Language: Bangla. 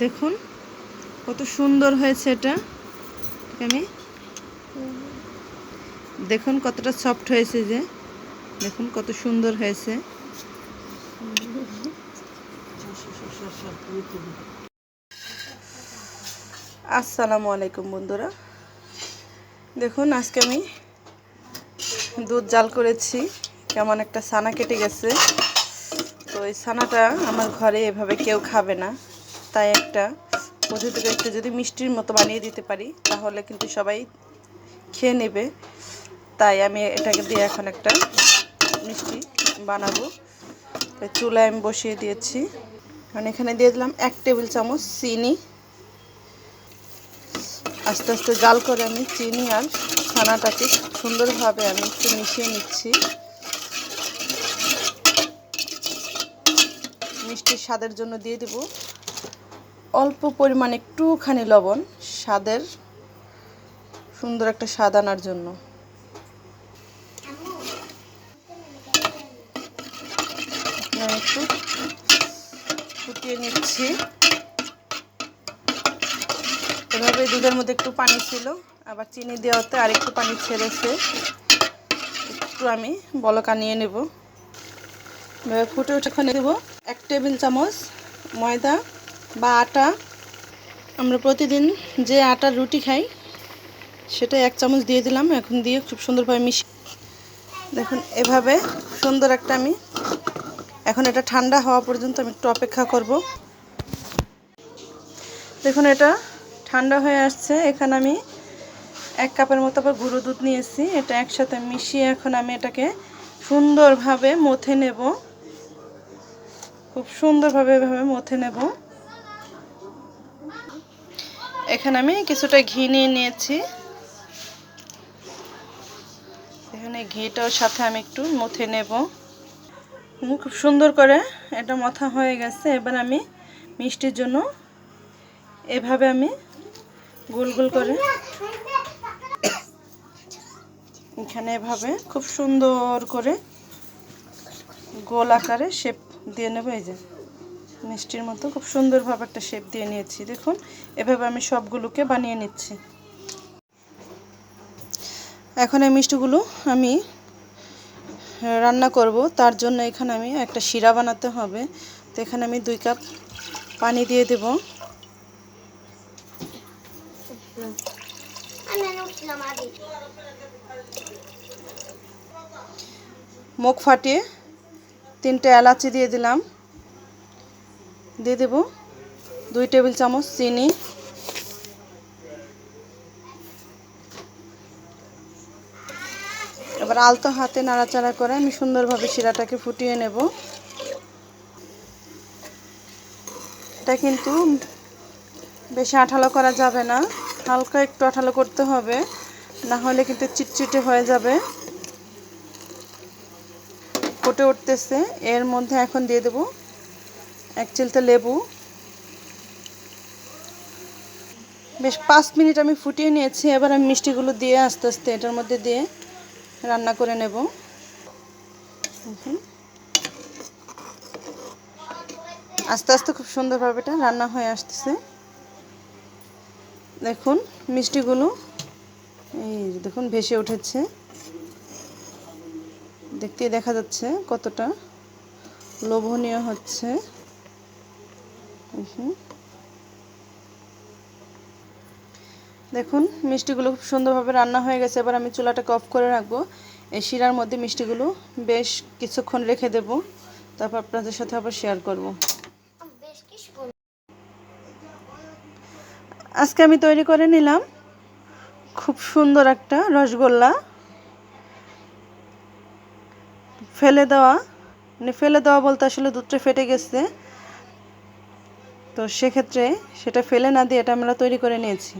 দেখুন কত সুন্দর হয়েছে এটা। আমি দেখুন কতটা সফট হয়েছে, যে দেখুন কত সুন্দর হয়েছে। আসসালামু আলাইকুম বন্ধুরা, দেখুন আজকে আমি দুধ জাল করেছি। কেমন একটা ছানা কেটে গেছে। তো এই ছানাটা আমার ঘরে এভাবে কেউ খাবে না, তাই একটা পদ্ধতিতে একটু যদি মিষ্টির মতো বানিয়ে দিতে পারি তাহলে কিন্তু সবাই খেয়ে নেবে। তাই আমি এটাকে দিয়ে এখন একটা মিষ্টি বানাবো। চুলায় আমি বসিয়ে দিয়েছি। কারণ এখানে দিয়ে দিলাম 1 টেবিল চামচ চিনি। আস্তে আস্তে জাল করে আমি চিনি আর ছানাটাকে সুন্দরভাবে আমি একটু মিশিয়ে নিচ্ছি। মিষ্টির স্বাদের জন্য দিয়ে দেব অল্প পরিমাণ একটুখানি লবণ, স্বাদের সুন্দর একটা স্বাদ আনার জন্য। আমি একটু ফুটিয়ে নিচ্ছি। এভাবে দুধের মধ্যে একটু পানি ছিল, আবার চিনি দেওয়াতে আর একটু পানি ছেড়েছে। একটু আমি বলকা নিয়ে নেব। ফুটে ওঠাখানে দেবো 1 টেবিল চামচ ময়দা বা আটা। আমরা প্রতিদিন যে আটার রুটি খাই সেটা 1 চামচ দিয়ে দিলাম। এখন দিয়ে খুব সুন্দরভাবে মিশিয়ে দেখুন এভাবে সুন্দর একটা আমি এখন এটা ঠান্ডা হওয়া পর্যন্ত আমি একটু অপেক্ষা করব। দেখুন এটা ঠান্ডা হয়ে আসছে। এখানে আমি 1 কাপের মতো আবার গুঁড়ো দুধ নিয়েছি। এটা একসাথে মিশিয়ে এখন আমি এটাকে সুন্দরভাবে মথে নেব। খুব সুন্দরভাবে এভাবে মথে নেব। এখানে আমি কিছুটা ঘি নিয়ে নিয়েছি। এখানে ঘিটার সাথে আমি একটু মথে নেব। খুব সুন্দর করে এটা মথা হয়ে গেছে। এবার আমি মিষ্টির জন্য এভাবে আমি গোল গোল করে এখানে এভাবে খুব সুন্দর করে গোল আকারে শেপ দিয়ে নেব। এই যে মিষ্টির মতো খুব সুন্দরভাবে একটা শেপ দিয়ে নিয়েছি। দেখুন এভাবে আমি সবগুলোকে বানিয়ে নিচ্ছি। এখন এই মিষ্টিগুলো আমি রান্না করব। তার জন্য এখানে আমি একটা শিরা বানাতে হবে। তো এখানে আমি 2 কাপ পানি দিয়ে দেব। মুখ ফাটিয়ে 3টে এলাচি দিয়ে দিলাম। দিয়ে দেব 2 টেবিল চামচ চিনি। এবার আলতো হাতে নাড়াচাড়া করে আমি সুন্দরভাবে শিরাটাকে ফুটিয়ে নেব। এটা কিন্তু বেশি আঠালো করা যাবে না, হালকা একটু আঠালো করতে হবে, না হলে কিন্তু চিটচিটে হয়ে যাবে। ফুটে উঠতেছে, এর মধ্যে এখন দিয়ে দেব 1 চিলতে লেবু। বেশ 5 মিনিট আমি ফুটিয়ে নিয়েছি। এবার আমি মিষ্টিগুলো দিয়ে আস্তে আস্তে এটার মধ্যে দিয়ে রান্না করে নেব। আস্তে আস্তে খুব সুন্দরভাবে এটা রান্না হয়ে আসতেছে। দেখুন মিষ্টিগুলো এই দেখুন ভেসে উঠেছে। দেখতেই দেখা যাচ্ছে কতটা লোভনীয় হচ্ছে। দেখুন মিষ্টিগুলো খুব সুন্দরভাবে রান্না হয়ে গেছে। এবার আমি চুলাটাকে অফ করে রাখবো। এই শিরার মধ্যে মিষ্টিগুলো বেশ কিছুক্ষণ রেখে দেব, তারপর আপনাদের সাথে আবার শেয়ার করব। আজকে আমি তৈরি করে নিলাম খুব সুন্দর একটা রসগোল্লা। ফেলে দেওয়া বলতে আসলে দুধটা ফেটে গেছে, তো সেক্ষেত্রে সেটা ফেলে না দিয়ে এটা আমরা তৈরি করে নিয়েছি।